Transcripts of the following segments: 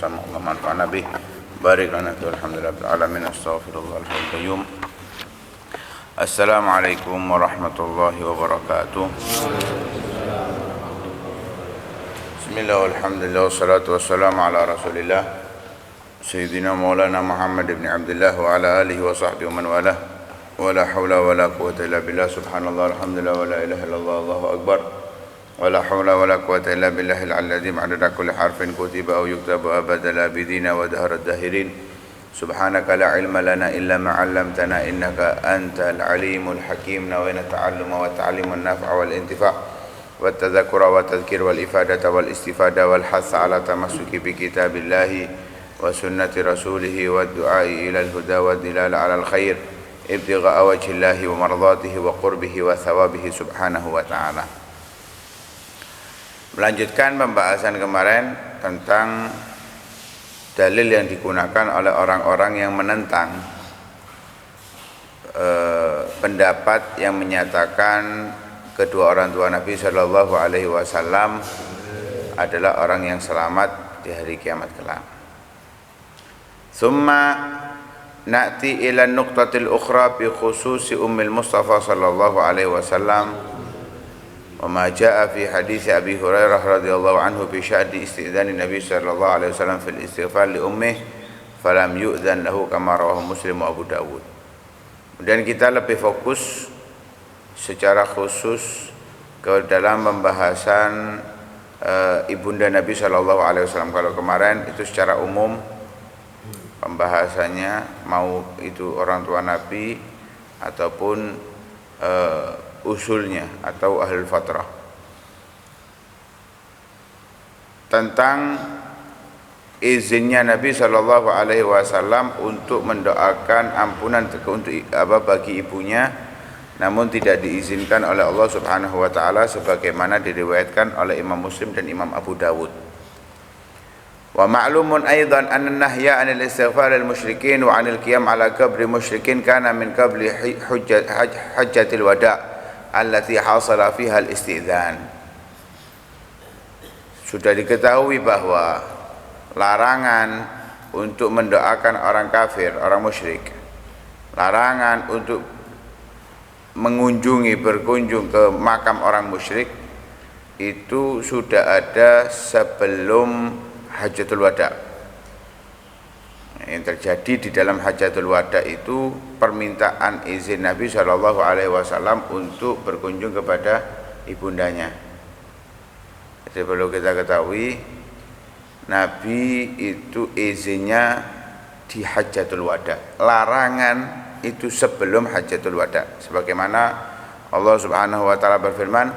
bersama Allah manfa'na bih. Barik lana fil hamdulillah alamin astaghfirullah al-qayyum. Assalamualaikum warahmatullahi wabarakatuh. Bismillah walhamdulillah wassalatu wassalamu ala rasulillah Sayyidina Maulana Muhammad ibn Abdullah wa ala alihi wa sahbihi wa man walah. Wa la hawla wa la quwwata illa billah subhanallah alhamdulillah wa la ilaha illallah Allahu akbar. Wa la hawla wa la quwwata illa billahil aliyyil adada kulli harfin kutiba aw yuktabu abada la bidina wa dahara dahirin. Subhanaka la ilma lana illa ma 'allamtana innaka antal alimul hakim. Nawayna ta'alluma wa ta'limun naf'a wal intifa' wa tadhakkura wa tadhkir wal ifadata wal istifada wal hatha ala tamassuki bi kitabillahi wa sunnati rasulih wa du'ai ila al huda wa dilala ala al khair ibtigha'a wajhillahi wa mardatihi wa qurbihi wa thawabihi subhanahu wa ta'ala. Melanjutkan pembahasan kemarin tentang dalil yang digunakan oleh orang-orang yang menentang pendapat yang menyatakan kedua orang tua Nabi Shallallahu Alaihi Wasallam adalah orang yang selamat di hari kiamat kelak. Summa na'ti ila nuqtatil ukhra bi khususi ummil Mustafa Shallallahu Alaihi Wasallam. وما جاء في حديث أبي هريرة رضي الله عنه بشأن استئذان النبي صلى الله عليه وسلم في الاستغفار لأمه فلم يؤذن له كما رواه مسلم وأبو داود. Kemudian kita lebih fokus secara khusus ke dalam pembahasan ibunda Nabi Shallallahu Alaihi Wasallam. Kalau kemarin itu secara umum pembahasannya, mau itu orang tua Nabi ataupun usulnya atau ahlul fatrah, tentang izinnya Nabi Shallallahu Alaihi Wasallam untuk mendoakan ampunan untuk bagi ibunya, namun tidak diizinkan oleh Allah Subhanahu Wa Taala sebagaimana diriwayatkan oleh Imam Muslim dan Imam Abu Dawud. Wa ma'lumun aidan anna nahya 'anil istighfar lil musyrikin wa 'anil qiyam 'ala qabri musyrikin kana min qabli hajjatil wada' allati hasala fiha al-istidhan. Sudah diketahui bahwa larangan untuk mendoakan orang kafir, orang musyrik, larangan untuk berkunjung ke makam orang musyrik itu sudah ada sebelum Hajjatul Wada'. Yang terjadi di dalam Hajjatul Wada' itu permintaan izin Nabi Shallallahu Alaihi Wasallam untuk berkunjung kepada ibundanya. Jadi perlu kita ketahui, Nabi itu izinnya di Hajjatul Wada'. Larangan itu sebelum Hajjatul Wada'. Sebagaimana Allah Subhanahu Wa Taala berfirman,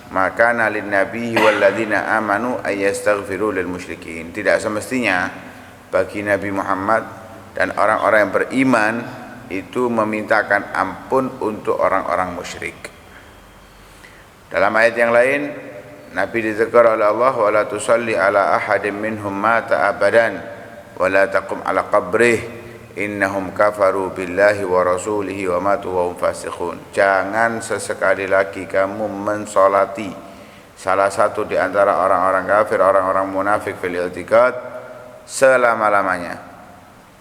maka nalin Nabi walladzina amanu ayastaghfiru lil musyrikin. Tidak semestinya bagi Nabi Muhammad dan orang-orang yang beriman itu memintakan ampun untuk orang-orang musyrik. Dalam ayat yang lain, Nabi ditegur oleh Allah, wa la tusalli ala ahadin minhum mata abadan wa la taqum ala qabrih innahum kafaru billahi wa rasulihi wa matu wa hum fasiqun. Jangan sesekali lagi kamu mensolati salah satu di antara orang-orang kafir, orang-orang munafik fil i'tiqad selama-lamanya,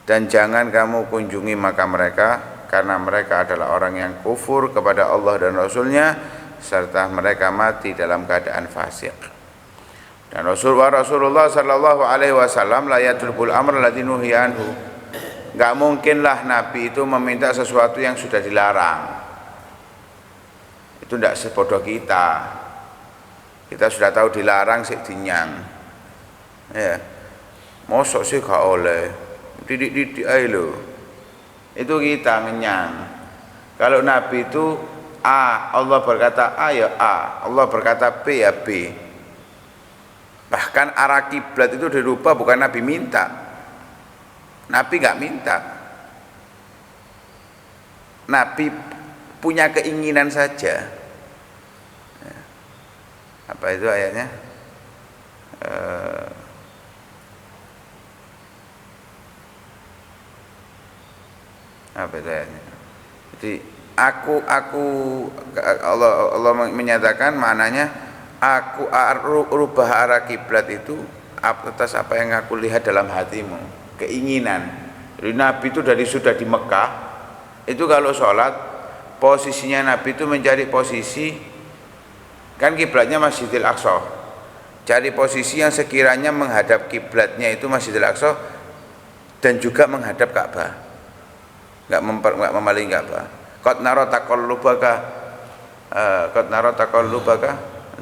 dan jangan kamu kunjungi makam mereka karena mereka adalah orang yang kufur kepada Allah dan Rasulnya serta mereka mati dalam keadaan fasik. Dan Rasulullah Sallallahu Alaihi Wasallam la yatrukul amr alladzi nuhiya anhu. Enggak mungkinlah Nabi itu meminta sesuatu yang sudah dilarang. Itu tidak sebodoh kita. Kita sudah tahu dilarang sik dinyang. Ya. Mosok sih gak oleh didik-didik aja loh. Itu kita ngenyang. Kalau Nabi itu A, Allah berkata A ya A, Allah berkata B ya B. Bahkan arah kiblat itu dirubah, bukan Nabi minta. Nabi gak minta. Nabi punya keinginan saja. Apa itu ayatnya? Apa itu ayatnya? Jadi Allah menyatakan maknanya aku rubah arah kiblat itu atas apa yang aku lihat dalam hatimu, keinginan. Jadi Nabi itu sudah di Mekah, itu kalau sholat posisinya Nabi itu mencari posisi, kan kiblatnya Masjidil Aqsa, cari posisi yang sekiranya menghadap kiblatnya itu Masjidil Aqsa dan juga menghadap Ka'bah, nggak memaling Ka'bah. Qad nara taqallubaka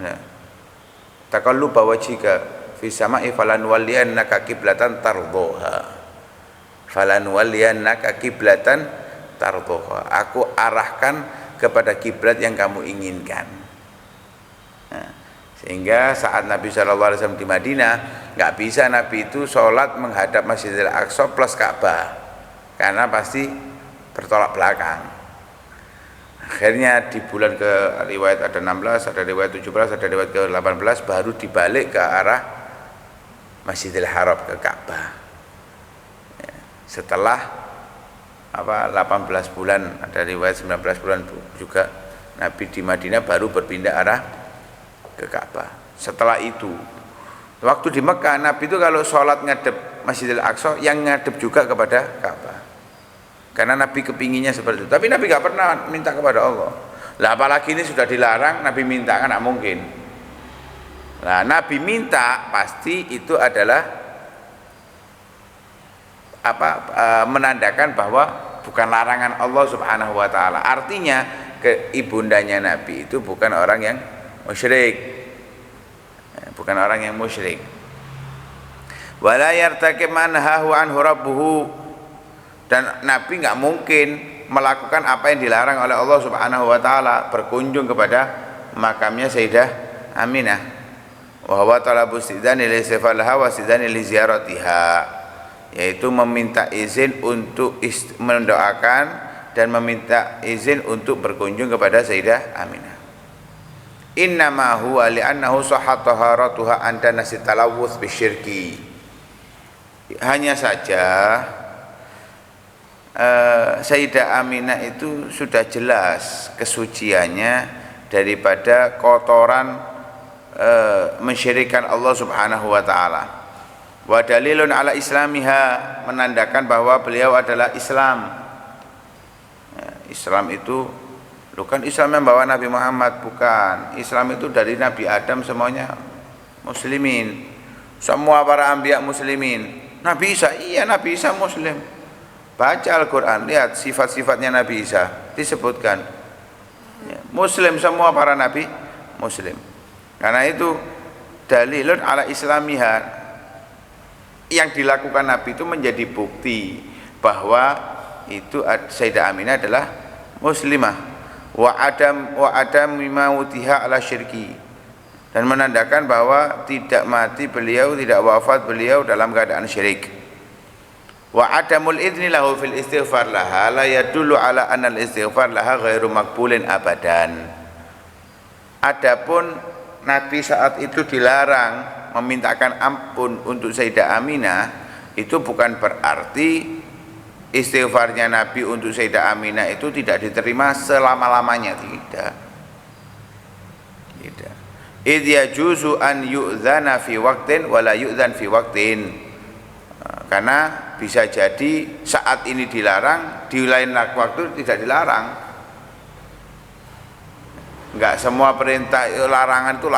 nah, taqalluba wajhika fi sama'i falan walliyannaka qiblatan tardhaha. Aku arahkan kepada kiblat yang kamu inginkan. Nah, sehingga saat Nabi SAW di Madinah, nggak bisa Nabi itu sholat menghadap Masjidil Aqsa plus Ka'bah, karena pasti bertolak belakang. Akhirnya di bulan ke riwayat ada 16, ada riwayat 17, ada riwayat ke 18 baru dibalik ke arah Masjidil Haram, ke Ka'bah. Setelah 18 bulan, ada riwayat 19 bulan juga Nabi di Madinah baru berpindah arah ke Ka'bah. Setelah itu waktu di Mekah, Nabi itu kalau sholat ngadep Masjidil Aqsa yang ngadep juga kepada Ka'bah, karena Nabi kepinginnya seperti itu. Tapi Nabi gak pernah minta kepada Allah. Lah apalagi ini sudah dilarang, Nabi minta kan gak mungkin. Nah Nabi minta pasti itu adalah menandakan bahwa bukan larangan Allah Subhanahu wa taala. Artinya ibundanya Nabi itu bukan orang yang musyrik. Bukan orang yang musyrik. Wala yartakib manhahu anhu rabbuhu, dan Nabi enggak mungkin melakukan apa yang dilarang oleh Allah Subhanahu wa taala, berkunjung kepada makamnya Sayyidah Aminah. Wa huwa talabu istidzani li sifalaha wa istidzani li ziyaratiha, yaitu meminta izin untuk mendoakan dan meminta izin untuk berkunjung kepada Sayyidah Aminah. Innama huwa li'annahu sahhat taharatuha anta nasi talawuth bisyirki. Hanya saja Sayyidah Aminah itu sudah jelas kesuciannya daripada kotoran mensyirikkan Allah Subhanahu wa taala. Wa dalilun ala islamiha, menandakan bahwa beliau adalah Islam. Islam itu bukan Islam yang bawa Nabi Muhammad, bukan. Islam itu dari Nabi Adam semuanya muslimin, semua para anbiya muslimin. Nabi Isa, iya Nabi Isa muslim. Baca Al-Quran, lihat sifat-sifatnya Nabi Isa disebutkan, muslim, semua para nabi muslim. Karena itu dalilun ala islamiha, yang dilakukan Nabi itu menjadi bukti bahwa itu Sayyidah Aminah adalah muslimah. Wa adam mautiha ala syirki, dan menandakan bahwa tidak mati beliau, tidak wafat beliau dalam keadaan syirik. Wa adamul idzni lahu fil istighfar laha la yadullu ala anna al istighfar laha ghairu maqbulin abadan. Adapun Nabi saat itu dilarang memintakan ampun untuk Sayyidah Aminah, itu bukan berarti istighfarnya Nabi untuk Sayyidah Aminah itu tidak diterima selama-lamanya, tidak. Tidak. Idh yajuzu an yu'dzana fi waqtin wa la yu'dzan fi waqtin. Karena bisa jadi saat ini dilarang, di lain waktu tidak dilarang. Enggak semua perintah larangan itu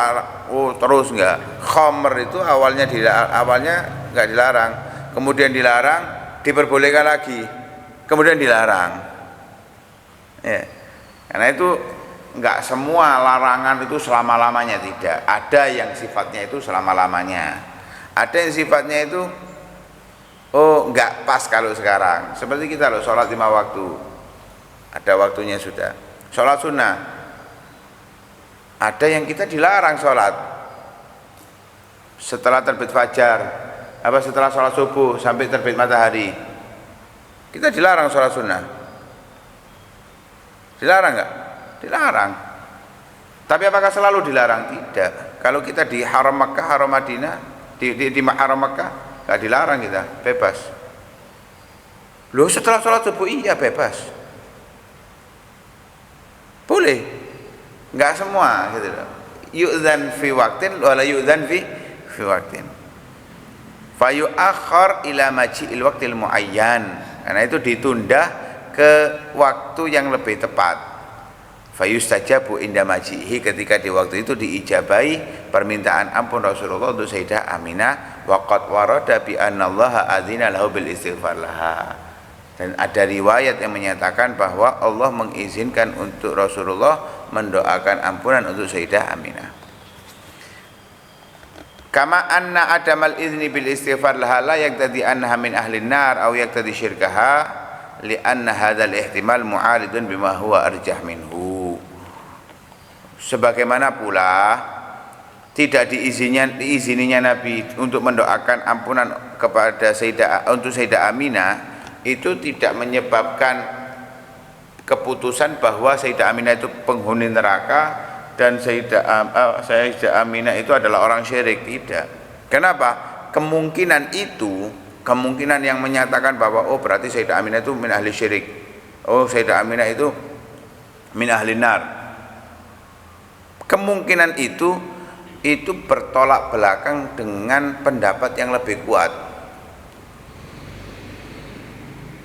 terus enggak. Khamr itu awalnya enggak dilarang, kemudian dilarang, diperbolehkan lagi, kemudian dilarang. Ya. Karena itu enggak semua larangan itu selama-lamanya, tidak. Ada yang sifatnya itu selama-lamanya. Ada yang sifatnya itu enggak pas kalau sekarang. Seperti kita loh, sholat 5 waktu. Ada waktunya sudah. Sholat sunnah. Ada yang kita dilarang sholat setelah terbit fajar, setelah sholat subuh sampai terbit matahari. Kita dilarang sholat sunnah. Dilarang enggak? Dilarang. Tapi apakah selalu dilarang? Tidak. Kalau kita di Haram Makkah, Haram Madinah, di Haram Makkah enggak dilarang, kita bebas. Loh, setelah sholat subuh iya bebas, boleh. Enggak semua gitu loh. Yu'dzan fi waqtin wala yu'dzan fi waqtin. Fayu akhar ila maji'il waqtil muayyan, karena itu ditunda ke waktu yang lebih tepat. Fayustajabu inda majihi, ketika di waktu itu diijabahi permintaan ampun Rasulullah untuk Sayyidah Aminah. Waqad warada bi annallaha adzina lahu bil istighfar laha, dan ada riwayat yang menyatakan bahwa Allah mengizinkan untuk Rasulullah mendoakan ampunan untuk Sayyidah Aminah. Kama anna adamal izni bil istighfar laha la yaqtadi annaha min ahlin nar aw yaqtadi syirkaha li anna hadzal ihtimal mu'aridun bima huwa arjah minhu. Sebagaimana pula tidak diizininya Nabi untuk mendoakan ampunan kepada Sayyidah Aminah itu tidak menyebabkan keputusan bahwa Sayyidah Aminah itu penghuni neraka dan Sayyidah Aminah itu adalah orang syirik. Tidak. Kenapa? Kemungkinan yang menyatakan bahwa oh berarti Sayyidah Aminah itu min ahli syirik, oh Sayyidah Aminah itu min ahli nar, kemungkinan itu bertolak belakang dengan pendapat yang lebih kuat.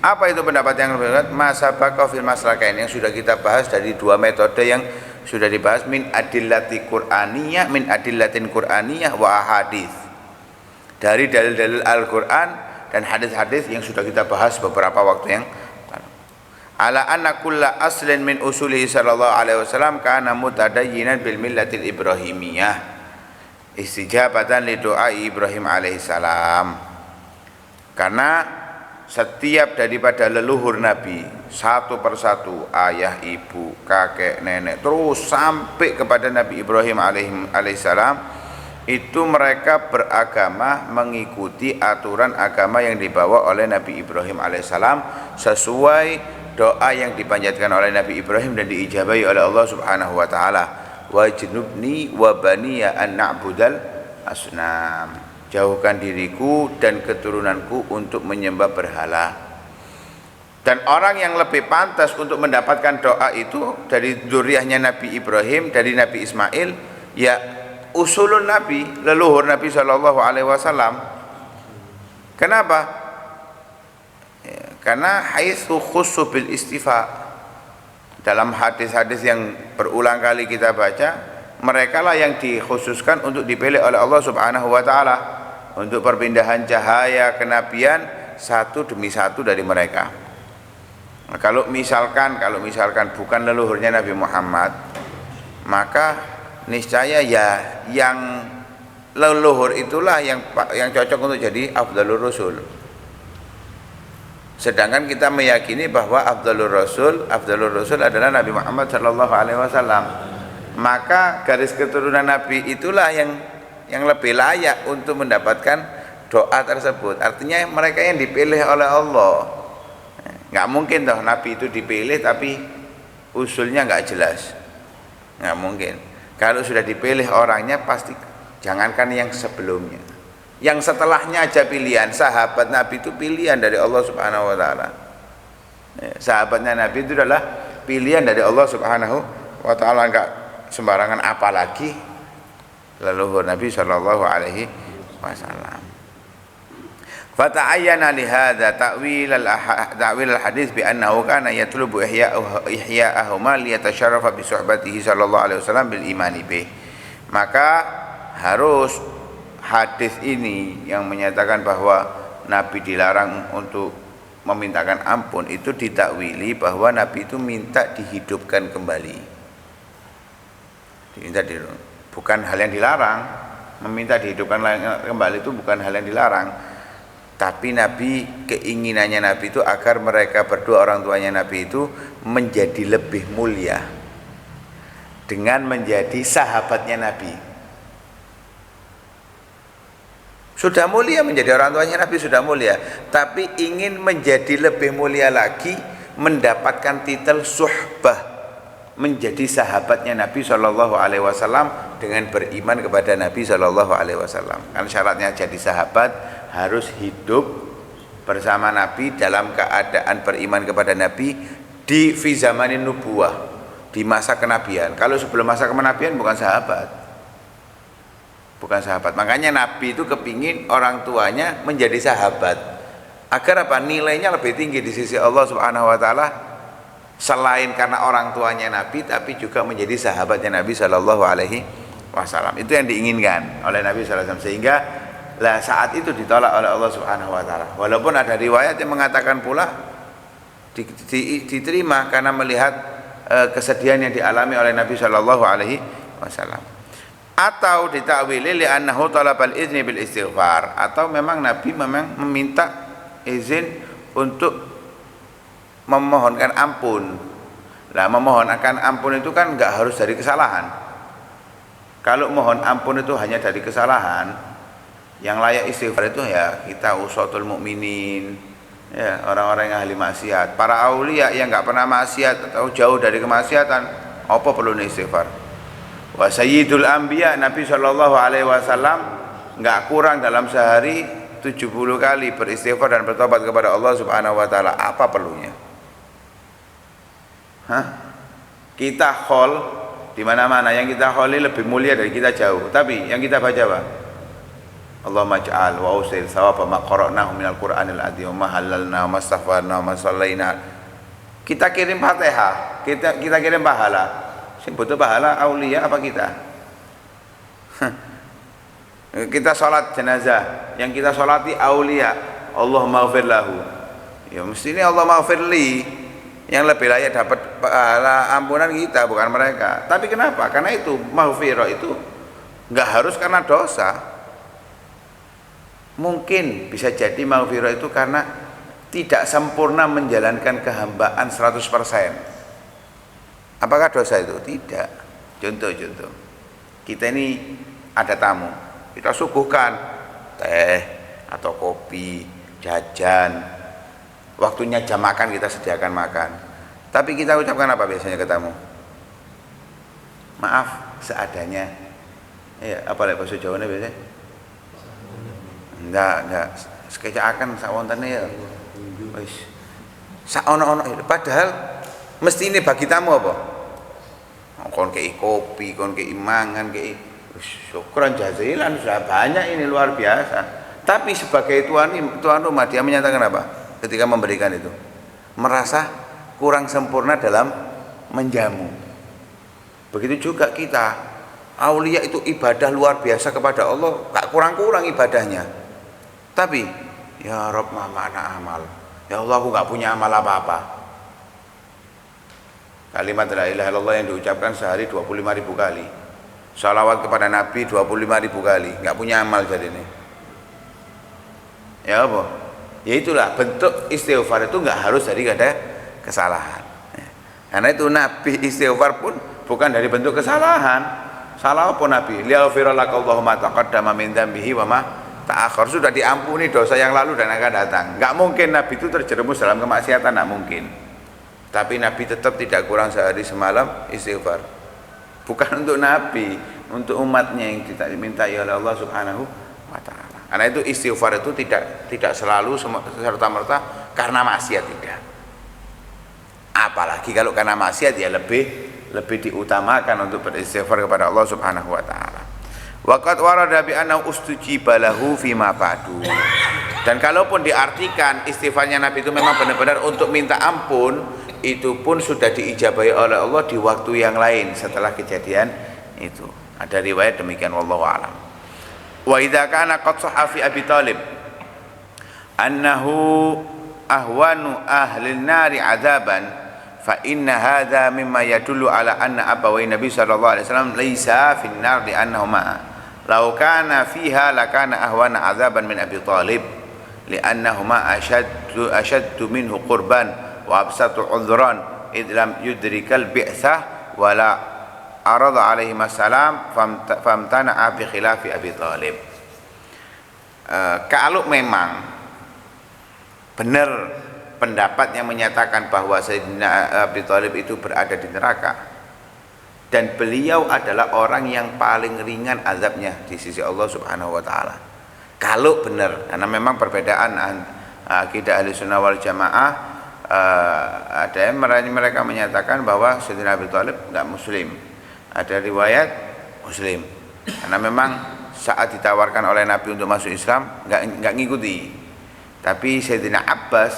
Apa itu pendapat yang lebih kuat? Masabaka fil maslakain, yang sudah kita bahas dari dua metode yang sudah dibahas, min adillatin qur'aniyah wa ahadits, dari dalil-dalil Al-Qur'an dan hadis-hadis yang sudah kita bahas beberapa waktu yang ala anna kulla aslin min usulihi sallallahu alaihi wasallam kana mutadayyinan bil millatil ibrahimiyah istijabatan li doa Ibrahim alaihi salam. Karena setiap daripada leluhur Nabi satu persatu, ayah, ibu, kakek, nenek, terus sampai kepada Nabi Ibrahim alaihi salam, itu mereka beragama mengikuti aturan agama yang dibawa oleh Nabi Ibrahim alaihissalam sesuai doa yang dipanjatkan oleh Nabi Ibrahim dan diijabahi oleh Allah Subhanahu wa taala. Wajnubni wa baniya an na'budal asnam. Jauhkan diriku dan keturunanku untuk menyembah berhala. Dan orang yang lebih pantas untuk mendapatkan doa itu dari dzurriyyahnya Nabi Ibrahim, dari Nabi Ismail, ya usulun Nabi, leluhur Nabi sallallahu alaihi wasallam. Kenapa? Karena haitsu khussu bil istifa, dalam hadis-hadis yang berulang kali kita baca, mereka lah yang dikhususkan untuk dipilih oleh Allah Subhanahu wa taala untuk perpindahan cahaya kenabian satu demi satu dari mereka. Nah, kalau misalkan bukan leluhurnya Nabi Muhammad, maka niscaya ya yang leluhur itulah yang cocok untuk jadi afdalur rasul. Sedangkan kita meyakini bahwa afdalur rasul adalah Nabi Muhammad sallallahu alaihi wasallam. Maka garis keturunan Nabi itulah yang lebih layak untuk mendapatkan doa tersebut. Artinya mereka yang dipilih oleh Allah. Nggak mungkin toh Nabi itu dipilih tapi usulnya nggak jelas. Nggak mungkin. Kalau sudah dipilih orangnya pasti, jangankan yang sebelumnya, yang setelahnya aja pilihan. Sahabat Nabi itu pilihan dari Allah Subhanahu wa taala. Sahabatnya Nabi itu adalah pilihan dari Allah Subhanahu wa taala, enggak sembarangan, apalagi leluhur Nabi sallallahu alaihi wasallam. Fata'ayyana li hadza ta'wil al-hadits bi annahu kana yatlubu ihya'ahuma liyatasharrafa bi suhbatihi sallallahu alaihi wasallam bil imani bih. Maka harus hadis ini yang menyatakan bahwa Nabi dilarang untuk memintakan ampun itu ditakwili bahwa Nabi itu minta dihidupkan kembali. Bukan hal yang dilarang. Meminta dihidupkan kembali itu bukan hal yang dilarang. Tapi Nabi, keinginannya Nabi itu agar mereka berdua, orang tuanya Nabi itu menjadi lebih mulia dengan menjadi sahabatnya Nabi. Sudah mulia, menjadi orang tuanya Nabi sudah mulia, tapi ingin menjadi lebih mulia lagi, mendapatkan titel suhbah, menjadi sahabatnya Nabi Shallallahu Alaihi Wasallam dengan beriman kepada Nabi Shallallahu Alaihi Wasallam. Kan syaratnya jadi sahabat harus hidup bersama Nabi dalam keadaan beriman kepada Nabi di fi zamanin nubuwah, di masa kenabian. Kalau sebelum masa kenabian bukan sahabat. bukan sahabat. Makanya Nabi itu kepingin orang tuanya menjadi sahabat agar apa? Nilainya lebih tinggi di sisi Allah Subhanahu wa taala, selain karena orang tuanya Nabi tapi juga menjadi sahabatnya Nabi Shallallahu alaihi wasallam. Itu yang diinginkan oleh Nabi sallallahu alaihi wasallam, sehingga lah saat itu ditolak oleh Allah Subhanahu wa taala. Walaupun ada riwayat yang mengatakan pula diterima karena melihat kesedihan yang dialami oleh Nabi Shallallahu alaihi wasallam. Atau ditakwili li'annahu talabal izni bil istighfar, atau memang Nabi memang meminta izin untuk memohonkan ampun. Lah memohonkan ampun itu kan enggak harus dari kesalahan. Kalau mohon ampun itu hanya dari kesalahan, yang layak istighfar itu ya kita usatul mukminin, ya orang-orang yang ahli maksiat. Para aulia yang enggak pernah maksiat atau jauh dari kemaksiatan, apa perlu istighfar? Wa sayyidul anbiya, Nabi sallallahu alaihi wasallam enggak kurang dalam sehari 70 kali beristighfar dan bertobat kepada Allah Subhanahu wa taala. Apa perlunya? Kita khol di mana-mana, yang kita kholi lebih mulia dari kita jauh. Tapi yang kita baca apa? Allahumma ja'al wa usil thawaba ma qara'nahu minal Qur'anil adzim wa ma halalna wa mastaghfarna wa sallaina. Kita kirim Fatihah, kita kirim pahala. Sing butuh pahala aulia apa kita? Kita sholat jenazah, yang kita sholati aulia. Allahumma ighfir lahu. Ya mestinya Allah maghfirli, yang lebih layak dapat pahala ampunan kita, bukan mereka. Tapi kenapa? Karena itu maghfirah itu enggak harus karena dosa. Mungkin bisa jadi maghfirah itu karena tidak sempurna menjalankan kehambaan 100%. Apakah dosa itu? Tidak. Contoh. Kita ini ada tamu, kita suguhkan teh atau kopi, jajan. Waktunya jam makan kita sediakan makan. Tapi kita ucapkan apa biasanya ke tamu? Maaf, seadanya. Ya, apa lek bahasa Jawane biasanya? Enggak. Sekejaaken sak wontene ya. Wis. Sak ono-ono. Padahal mesti ini bagi tamu apa? Kon kei kopi, kon kei mangan, kei syukran jazilan, sudah banyak ini, luar biasa. Tapi sebagai tuan rumah dia menyatakan apa ketika memberikan itu? Merasa kurang sempurna dalam menjamu. Begitu juga kita, aulia itu ibadah luar biasa kepada Allah, tak kurang-kurang ibadahnya. Tapi ya Rabb ma ma'ana amal. Ya Allah, aku enggak punya amal apa-apa. Kalimat la ilaha illallah yang diucapkan sehari 25.000 kali. Salawat kepada Nabi 25.000 kali. Enggak punya amal jadi ini. Ya apa? Ya itulah bentuk istighfar itu enggak harus dari ada kesalahan. Karena itu Nabi istighfar pun bukan dari bentuk kesalahan. Salah apa Nabi? Liyaghfira lakallahu ma taqaddama min dzambihi wa ma ta'akhkhar. Sudah diampuni dosa yang lalu dan akan datang. Enggak mungkin Nabi itu terjerumus dalam kemaksiatan, enggak mungkin. Tapi Nabi tetap tidak kurang sehari semalam istighfar. Bukan untuk Nabi, untuk umatnya yang dimintai oleh Allah Subhanahu wa taala. Karena itu istighfar itu tidak selalu serta-merta karena maksiat, tidak. Apalagi kalau karena maksiat ya lebih diutamakan untuk beristighfar kepada Allah Subhanahu wa taala. Waqad warada bi anna ustujiba lahu fima ba'du. Dan kalaupun diartikan istighfarnya Nabi itu memang benar-benar untuk minta ampun, itu pun sudah diijabahi oleh Allah di waktu yang lain setelah kejadian itu. Ada riwayat demikian, wallahu a'lam. Wa idza kana qad sahha fi Abi Thalib annahu ahwanu ahli an-nari 'adzaban fa inna hadza mimma yadullu ala anna abawai Nabi sallallahu alaihi wasallam laisa fin nar li annahuma law kana fiha lakana ahwana 'adzaban min Abi Thalib li annahuma ashaddu minhu qurban wa absatu udhran id lam yudrikal bi'tsah wala arada alaihi salam famtana'a bi khilafi Abi Thalib. Kalau memang benar pendapat yang menyatakan bahwa Sayyidina Abi Thalib itu berada di neraka dan beliau adalah orang yang paling ringan azabnya di sisi Allah Subhanahu wa taala. Kalau benar, karena memang perbedaan akidah Ahlussunnah wal Jamaah, ada yang mereka menyatakan bahwa Sayyidina Abi Thalib enggak muslim. Ada riwayat muslim. Karena memang saat ditawarkan oleh Nabi untuk masuk Islam nggak ngikuti. Tapi Sayyidina Abbas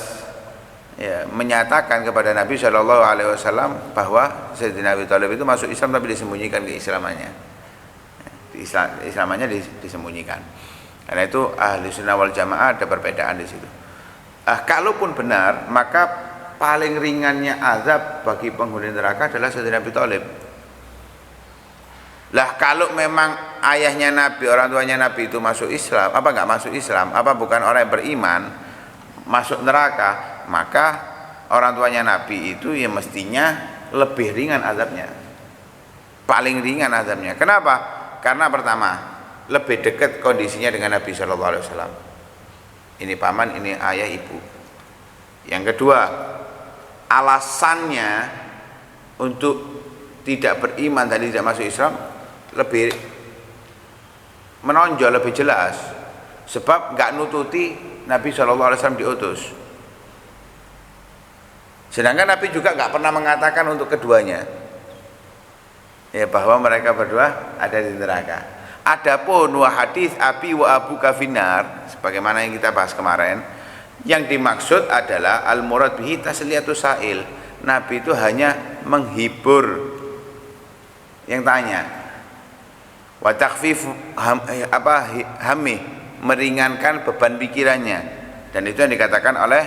ya, menyatakan kepada Nabi Shallallahu Alaihi Wasallam bahwa Sayyidina Abi Thalib itu masuk Islam tapi disembunyikan keislamannya. Islamannya disembunyikan. Karena itu ahli sunnah wal jamaah ada perbedaan di situ. Kalaupun benar, maka paling ringannya azab bagi penghuni neraka adalah Sayyidina Abi Thalib. Lah kalau memang ayahnya Nabi, orang tuanya Nabi itu masuk Islam, apa enggak masuk Islam, apa bukan orang yang beriman, masuk neraka, maka orang tuanya Nabi itu ya mestinya lebih ringan azabnya. Paling ringan azabnya. Kenapa? Karena pertama, lebih dekat kondisinya dengan Nabi Shallallahu Alaihi Wasallam. Ini paman, ini ayah, ibu. Yang kedua, alasannya untuk tidak beriman dan tidak masuk Islam lebih menonjol, lebih jelas, sebab nggak nututi Nabi SAW diutus. Sedangkan Nabi juga nggak pernah mengatakan untuk keduanya ya bahwa mereka berdua ada di neraka. Adapun wa hadis abi wa abu kafinar, sebagaimana yang kita bahas kemarin, yang dimaksud adalah al murad bihi tasliyatus sa'il. Nabi itu hanya menghibur yang tanya, wa takhfif hammi, meringankan beban pikirannya, dan itu yang dikatakan oleh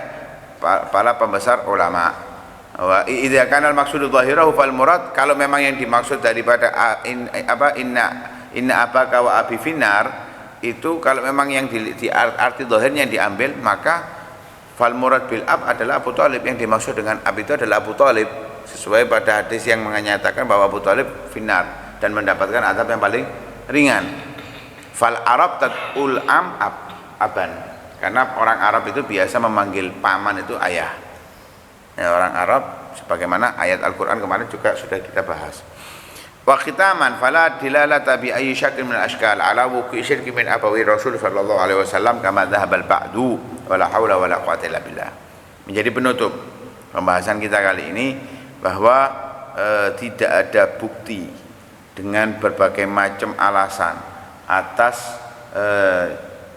para pembesar ulama. Wa idza kana al maqsudu dhahirahu fal murad, kalau memang yang dimaksud daripada inna abaka wa abi finnar itu, kalau memang yang di arti zahirnya yang diambil, maka fal murad bil ab adalah Abu Thalib. Yang dimaksud dengan ab itu adalah Abu Thalib, sesuai pada hadis yang menyatakan bahwa Abu Thalib finnar dan mendapatkan azab yang paling ringan. Fal Arab tatul aban, karena orang Arab itu biasa memanggil paman itu ayah. Ya, orang Arab, sebagaimana ayat Al-Quran kemarin juga sudah kita bahas. Wa khitaman fala dilalata bi ayyi syaklin min al-ashkal ala wuqi syirki min abawi Rasul sallallahu alaihi wasallam kama dhahaba al-ba'du wala haula wala quwwata illa billah. Menjadi penutup pembahasan kita kali ini bahwa tidak ada bukti dengan berbagai macam alasan atas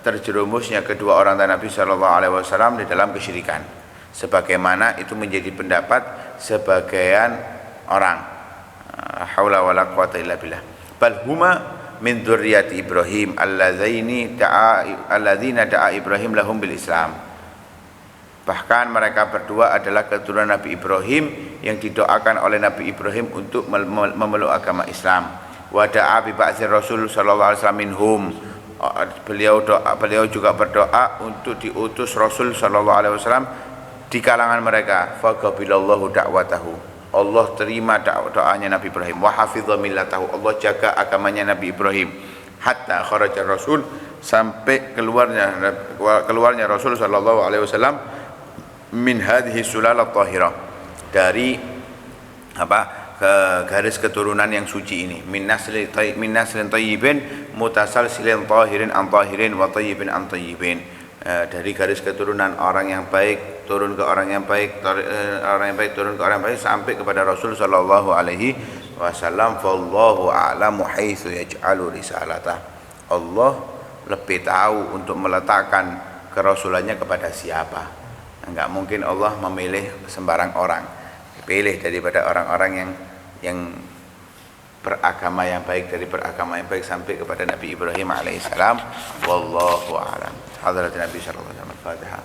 terjerumusnya kedua orang tua Nabi sallallahu alaihi wasallam di dalam kesyirikan, sebagaimana itu menjadi pendapat sebagian orang. Haula wala quwwata illa billah. Bal huma min dzurriyyati Ibrahim alladzina da'a Ibrahim lahum bil Islam. Bahkan mereka berdua adalah keturunan Nabi Ibrahim yang didoakan oleh Nabi Ibrahim untuk memeluk agama Islam. Wa da'a bi ba'tsir Rasul sallallahu alaihi wasallam minhum. Beliau juga berdoa untuk diutus Rasul sallallahu alaihi wasallam di kalangan mereka. Faqabilallahu da'watahu. Allah terima doanya Nabi Ibrahim. Wa hafidha millatahu. Allah jaga agamanya Nabi Ibrahim. Hatta kharaja Rasul, sampai keluarnya Rasul sallallahu alaihi wasallam min hadhihi sulalah tahirah, dari ke garis keturunan yang suci ini. Min naslin tayyibin mutasalsilin tahirin an tahirin wa tayyibin an tayyibin. Dari garis keturunan orang yang baik turun ke orang yang baik, orang yang baik turun ke orang yang baik, sampai kepada Rasul sallallahu alaihi wasallam. Fallahu a'lamu haitsu yaj'alu risalatah. Allah lebih tahu untuk meletakkan kerasulannya kepada siapa. Enggak mungkin Allah memilih sembarang orang, pilih daripada orang-orang yang beragama yang baik, dari beragama yang baik sampai kepada Nabi Ibrahim alaihissalam. Wallahu a'lam. Hadratin Nabi sallallahu alaihi wasallam. Al-Fatihah.